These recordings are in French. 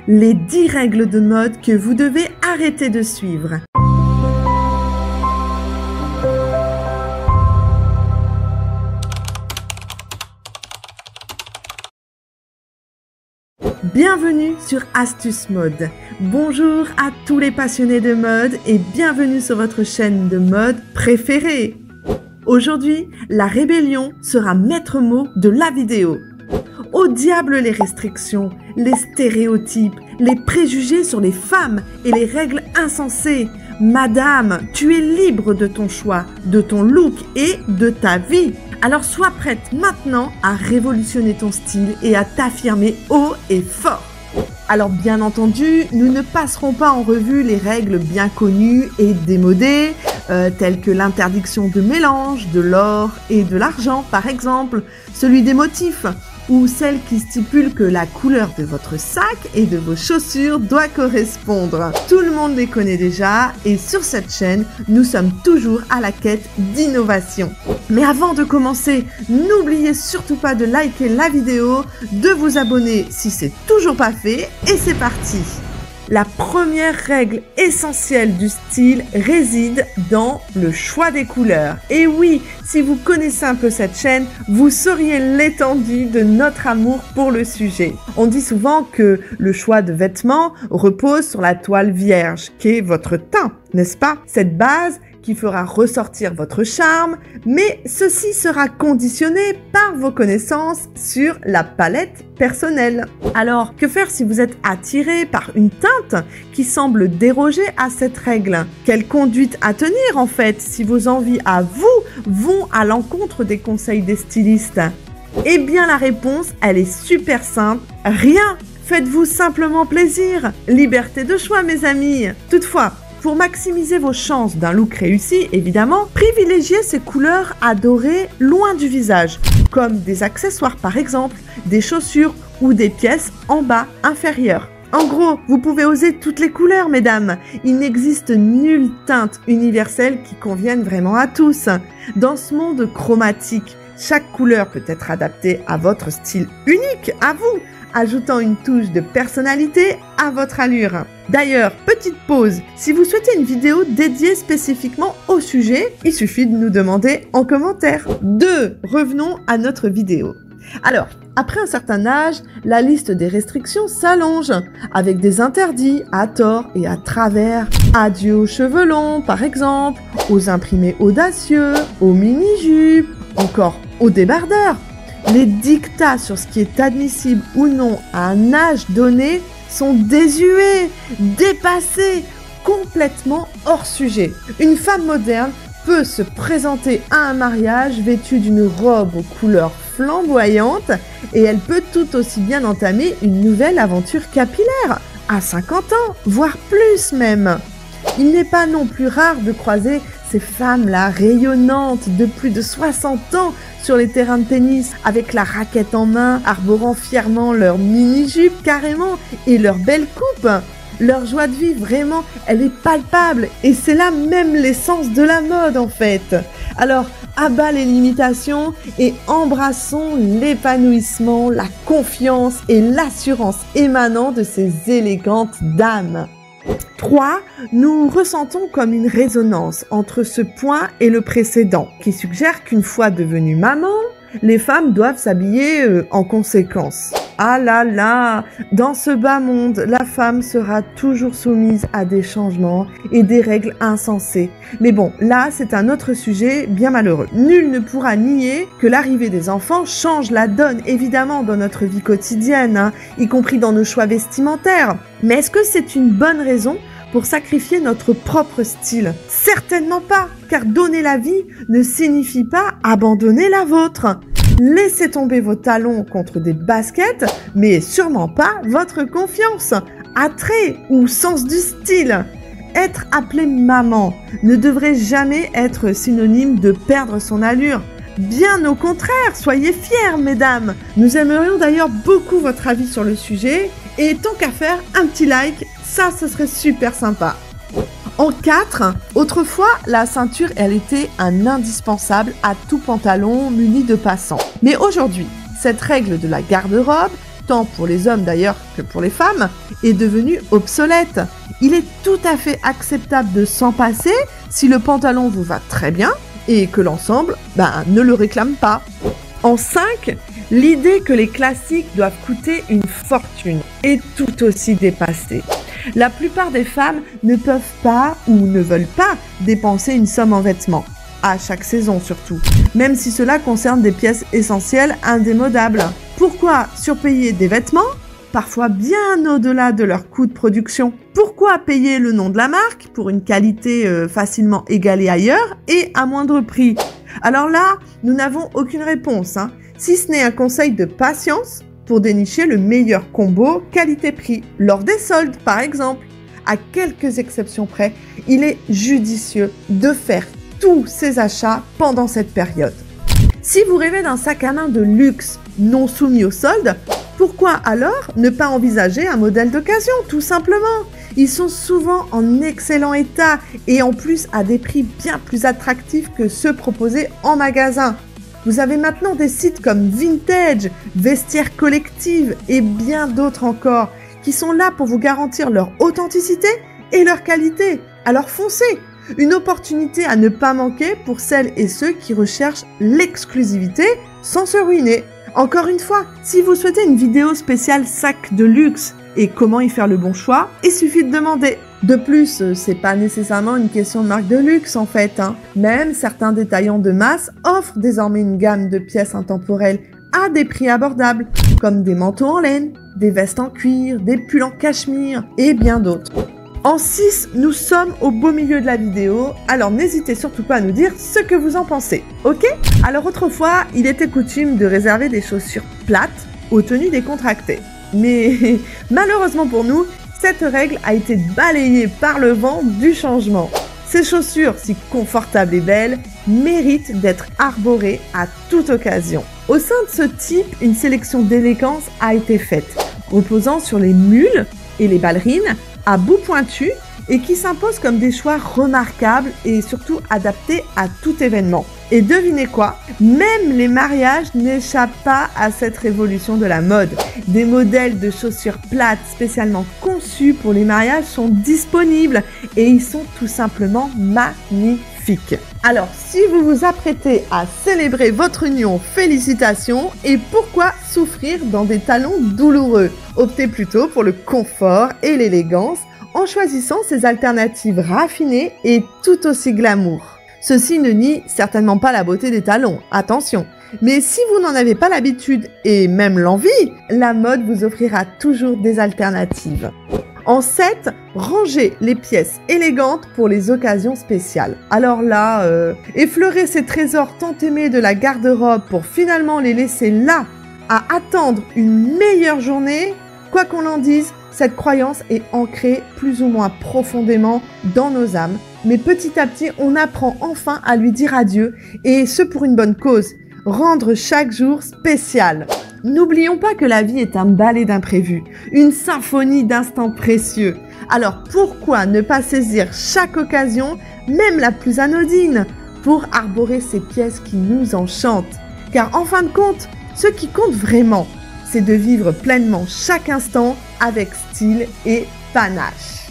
les 10 règles de mode que vous devez arrêter de suivre. Bienvenue sur Astuce Mode. Bonjour à tous les passionnés de mode et bienvenue sur votre chaîne de mode préférée. Aujourd'hui, la rébellion sera maître mot de la vidéo. Au diable les restrictions, les stéréotypes, les préjugés sur les femmes et les règles insensées. Madame, tu es libre de ton choix, de ton look et de ta vie. Alors sois prête maintenant à révolutionner ton style et à t'affirmer haut et fort. Alors bien entendu, nous ne passerons pas en revue les règles bien connues et démodées, telles que l'interdiction de mélange de l'or et de l'argent par exemple, celui des motifs, ou celle qui stipule que la couleur de votre sac et de vos chaussures doit correspondre. Tout le monde les connaît déjà et sur cette chaîne, nous sommes toujours à la quête d'innovation. Mais avant de commencer, n'oubliez surtout pas de liker la vidéo, de vous abonner si c'est toujours pas fait et c'est parti! La première règle essentielle du style réside dans le choix des couleurs. Et oui, si vous connaissez un peu cette chaîne, vous sauriez l'étendue de notre amour pour le sujet. On dit souvent que le choix de vêtements repose sur la toile vierge, qui est votre teint, n'est-ce pas? Cette base qui fera ressortir votre charme, mais ceci sera conditionné par vos connaissances sur la palette personnelle. Alors, que faire si vous êtes attiré par une teinte qui semble déroger à cette règle? Quelle conduite à tenir en fait si vos envies à vous vont à l'encontre des conseils des stylistes? Eh bien la réponse, elle est super simple, rien! Faites-vous simplement plaisir, liberté de choix mes amis. Toutefois, pour maximiser vos chances d'un look réussi, évidemment, privilégiez ces couleurs adorées loin du visage, comme des accessoires par exemple, des chaussures ou des pièces en bas inférieures. En gros, vous pouvez oser toutes les couleurs, mesdames. Il n'existe nulle teinte universelle qui convienne vraiment à tous. Dans ce monde chromatique, chaque couleur peut être adaptée à votre style unique, à vous, ajoutant une touche de personnalité à votre allure. D'ailleurs, petite pause, si vous souhaitez une vidéo dédiée spécifiquement au sujet, il suffit de nous demander en commentaire. 2. Revenons à notre vidéo. Alors, après un certain âge, la liste des restrictions s'allonge, avec des interdits à tort et à travers. Adieu aux cheveux longs, par exemple, aux imprimés audacieux, aux mini-jupes, encore aux débardeurs. Les dictats sur ce qui est admissible ou non à un âge donné sont désuets, dépassés, complètement hors sujet. Une femme moderne peut se présenter à un mariage vêtue d'une robe aux couleurs flamboyantes et elle peut tout aussi bien entamer une nouvelle aventure capillaire à 50 ans, voire plus même. Il n'est pas non plus rare de croiser ces femmes-là rayonnantes de plus de 60 ans sur les terrains de tennis avec la raquette en main, arborant fièrement leur mini-jupe carrément et leur belle coupe. Leur joie de vivre vraiment, elle est palpable et c'est là même l'essence de la mode en fait. Alors, à bas les limitations et embrassons l'épanouissement, la confiance et l'assurance émanant de ces élégantes dames. 3. Nous ressentons comme une résonance entre ce point et le précédent, qui suggère qu'une fois devenues maman, les femmes doivent s'habiller en conséquence. Ah là là, dans ce bas monde, la femme sera toujours soumise à des changements et des règles insensées. Mais bon, là, c'est un autre sujet bien malheureux. Nul ne pourra nier que l'arrivée des enfants change la donne, évidemment, dans notre vie quotidienne, y compris dans nos choix vestimentaires. Mais est-ce que c'est une bonne raison pour sacrifier notre propre style? Certainement pas, car donner la vie ne signifie pas abandonner la vôtre. Laissez tomber vos talons contre des baskets, mais sûrement pas votre confiance, attrait ou sens du style. Être appelée maman ne devrait jamais être synonyme de perdre son allure. Bien au contraire, soyez fiers, mesdames. Nous aimerions d'ailleurs beaucoup votre avis sur le sujet et tant qu'à faire, un petit like, ça ce serait super sympa. En 4, autrefois, la ceinture, elle était un indispensable à tout pantalon muni de passant. Mais aujourd'hui, cette règle de la garde-robe tant pour les hommes d'ailleurs que pour les femmes, est devenu obsolète. Il est tout à fait acceptable de s'en passer si le pantalon vous va très bien et que l'ensemble ne le réclame pas. En 5, l'idée que les classiques doivent coûter une fortune est tout aussi dépassée. La plupart des femmes ne peuvent pas ou ne veulent pas dépenser une somme en vêtements, à chaque saison surtout, même si cela concerne des pièces essentielles indémodables. Pourquoi surpayer des vêtements, parfois bien au-delà de leur coût de production? Pourquoi payer le nom de la marque pour une qualité facilement égalée ailleurs et à moindre prix? Alors là, nous n'avons aucune réponse, si ce n'est un conseil de patience pour dénicher le meilleur combo qualité-prix, lors des soldes par exemple. À quelques exceptions près, il est judicieux de faire tous ces achats pendant cette période. Si vous rêvez d'un sac à main de luxe non soumis aux soldes, pourquoi alors ne pas envisager un modèle d'occasion, tout simplement? Ils sont souvent en excellent état et en plus à des prix bien plus attractifs que ceux proposés en magasin. Vous avez maintenant des sites comme Vintage, Vestiaire Collective et bien d'autres encore qui sont là pour vous garantir leur authenticité et leur qualité. Alors foncez! Une opportunité à ne pas manquer pour celles et ceux qui recherchent l'exclusivité sans se ruiner. Encore une fois, si vous souhaitez une vidéo spéciale sac de luxe et comment y faire le bon choix, il suffit de demander. De plus, c'est pas nécessairement une question de marque de luxe en fait. Même certains détaillants de masse offrent désormais une gamme de pièces intemporelles à des prix abordables, comme des manteaux en laine, des vestes en cuir, des pulls en cachemire et bien d'autres. En 6, nous sommes au beau milieu de la vidéo, alors n'hésitez surtout pas à nous dire ce que vous en pensez, ok? Alors autrefois, il était coutume de réserver des chaussures plates aux tenues décontractées. Mais malheureusement pour nous, cette règle a été balayée par le vent du changement. Ces chaussures, si confortables et belles, méritent d'être arborées à toute occasion. Au sein de ce type, une sélection d'élégance a été faite, reposant sur les mules et les ballerines à bout pointu et qui s'imposent comme des choix remarquables et surtout adaptés à tout événement. Et devinez quoi? Même les mariages n'échappent pas à cette révolution de la mode. Des modèles de chaussures plates spécialement conçus pour les mariages sont disponibles et ils sont tout simplement magnifiques. Alors, si vous vous apprêtez à célébrer votre union, félicitations, et pourquoi souffrir dans des talons douloureux? Optez plutôt pour le confort et l'élégance en choisissant ces alternatives raffinées et tout aussi glamour. Ceci ne nie certainement pas la beauté des talons, attention. Mais si vous n'en avez pas l'habitude et même l'envie, la mode vous offrira toujours des alternatives. En 7, rangez les pièces élégantes pour les occasions spéciales. Alors là, effleurer ces trésors tant aimés de la garde-robe pour finalement les laisser là, à attendre une meilleure journée, quoi qu'on en dise, cette croyance est ancrée plus ou moins profondément dans nos âmes. Mais petit à petit, on apprend enfin à lui dire adieu, et ce pour une bonne cause, rendre chaque jour spécial. N'oublions pas que la vie est un ballet d'imprévus, une symphonie d'instants précieux. Alors pourquoi ne pas saisir chaque occasion, même la plus anodine, pour arborer ces pièces qui nous enchantent? Car en fin de compte, ce qui compte vraiment, c'est de vivre pleinement chaque instant avec style et panache.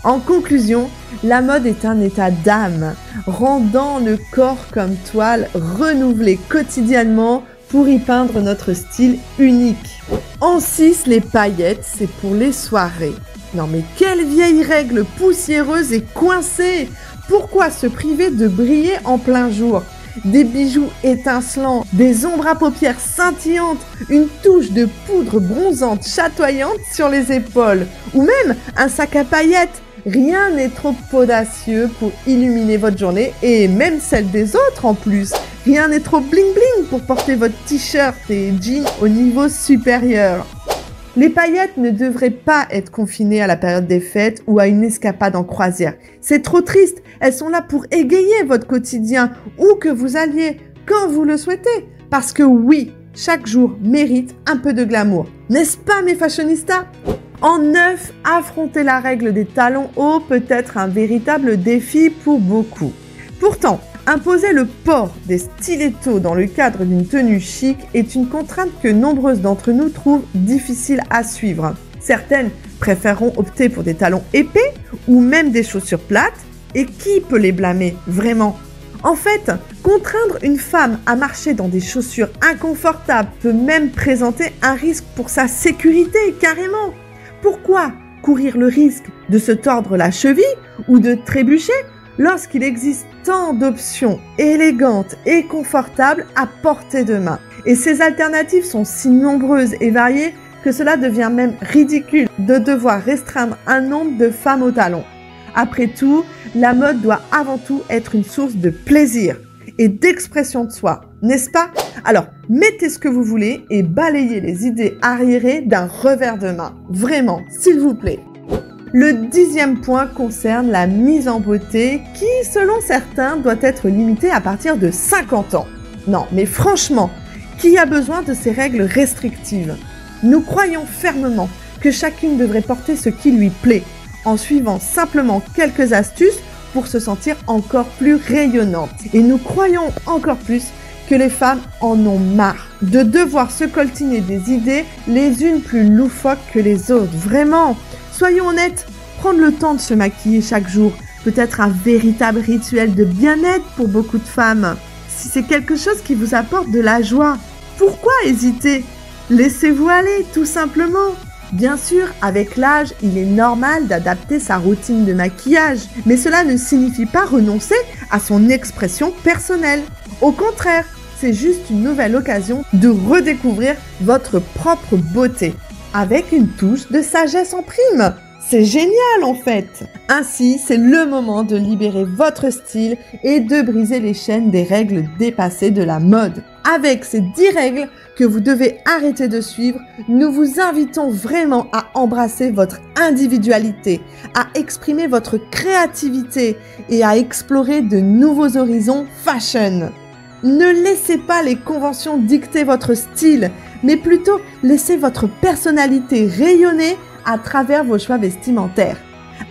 En conclusion, la mode est un état d'âme, rendant le corps comme toile renouvelée quotidiennement pour y peindre notre style unique. En 6, les paillettes, c'est pour les soirées. Non mais quelle vieille règle poussiéreuse et coincée! Pourquoi se priver de briller en plein jour? Des bijoux étincelants, des ombres à paupières scintillantes, une touche de poudre bronzante chatoyante sur les épaules, ou même un sac à paillettes. Rien n'est trop audacieux pour illuminer votre journée et même celle des autres en plus. Rien n'est trop bling bling pour porter votre t-shirt et jean au niveau supérieur. Les paillettes ne devraient pas être confinées à la période des fêtes ou à une escapade en croisière. C'est trop triste, elles sont là pour égayer votre quotidien, où que vous alliez, quand vous le souhaitez. Parce que oui, chaque jour mérite un peu de glamour. N'est-ce pas mes fashionistas? En 9, affronter la règle des talons hauts peut être un véritable défi pour beaucoup. Pourtant, Imposer le port des stilettos dans le cadre d'une tenue chic est une contrainte que nombreuses d'entre nous trouvent difficile à suivre. Certaines préféreront opter pour des talons épais ou même des chaussures plates. Et qui peut les blâmer, vraiment? En fait, contraindre une femme à marcher dans des chaussures inconfortables peut même présenter un risque pour sa sécurité, carrément. Pourquoi courir le risque de se tordre la cheville ou de trébucher lorsqu'il existe tant d'options élégantes et confortables à portée de main? Et ces alternatives sont si nombreuses et variées que cela devient même ridicule de devoir restreindre un nombre de femmes aux talons. Après tout, la mode doit avant tout être une source de plaisir et d'expression de soi, n'est-ce pas? Alors, mettez ce que vous voulez et balayez les idées arriérées d'un revers de main. Vraiment, s'il vous plaît. Le 10e point concerne la mise en beauté qui, selon certains, doit être limitée à partir de 50 ans. Non, mais franchement, qui a besoin de ces règles restrictives? Nous croyons fermement que chacune devrait porter ce qui lui plaît, en suivant simplement quelques astuces pour se sentir encore plus rayonnante. Et nous croyons encore plus que les femmes en ont marre de devoir se coltiner des idées les unes plus loufoques que les autres. Vraiment, soyons honnêtes, prendre le temps de se maquiller chaque jour peut être un véritable rituel de bien-être pour beaucoup de femmes. Si c'est quelque chose qui vous apporte de la joie, pourquoi hésiter? Laissez-vous aller, tout simplement. Bien sûr, avec l'âge, il est normal d'adapter sa routine de maquillage, mais cela ne signifie pas renoncer à son expression personnelle. Au contraire, c'est juste une nouvelle occasion de redécouvrir votre propre beauté, avec une touche de sagesse en prime. C'est génial en fait! Ainsi, c'est le moment de libérer votre style et de briser les chaînes des règles dépassées de la mode. Avec ces 10 règles que vous devez arrêter de suivre, nous vous invitons vraiment à embrasser votre individualité, à exprimer votre créativité et à explorer de nouveaux horizons fashion. Ne laissez pas les conventions dicter votre style, mais plutôt laissez votre personnalité rayonner à travers vos choix vestimentaires.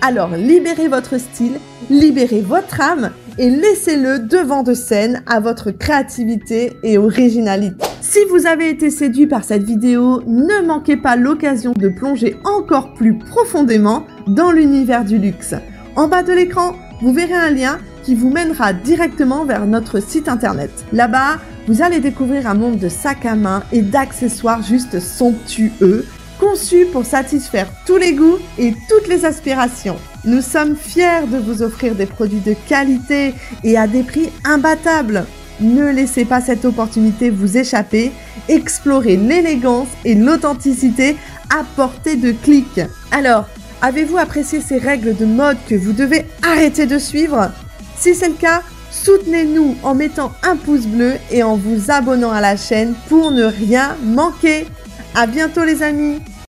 Alors libérez votre style, libérez votre âme et laissez-le devant de scène à votre créativité et originalité. Si vous avez été séduit par cette vidéo, ne manquez pas l'occasion de plonger encore plus profondément dans l'univers du luxe. En bas de l'écran, vous verrez un lien qui vous mènera directement vers notre site internet. Là-bas, vous allez découvrir un monde de sacs à main et d'accessoires juste somptueux, conçus pour satisfaire tous les goûts et toutes les aspirations. Nous sommes fiers de vous offrir des produits de qualité et à des prix imbattables. Ne laissez pas cette opportunité vous échapper. Explorez l'élégance et l'authenticité à portée de clic. Alors, avez-vous apprécié ces règles de mode que vous devez arrêter de suivre? Si c'est le cas, soutenez-nous en mettant un pouce bleu et en vous abonnant à la chaîne pour ne rien manquer. À bientôt les amis!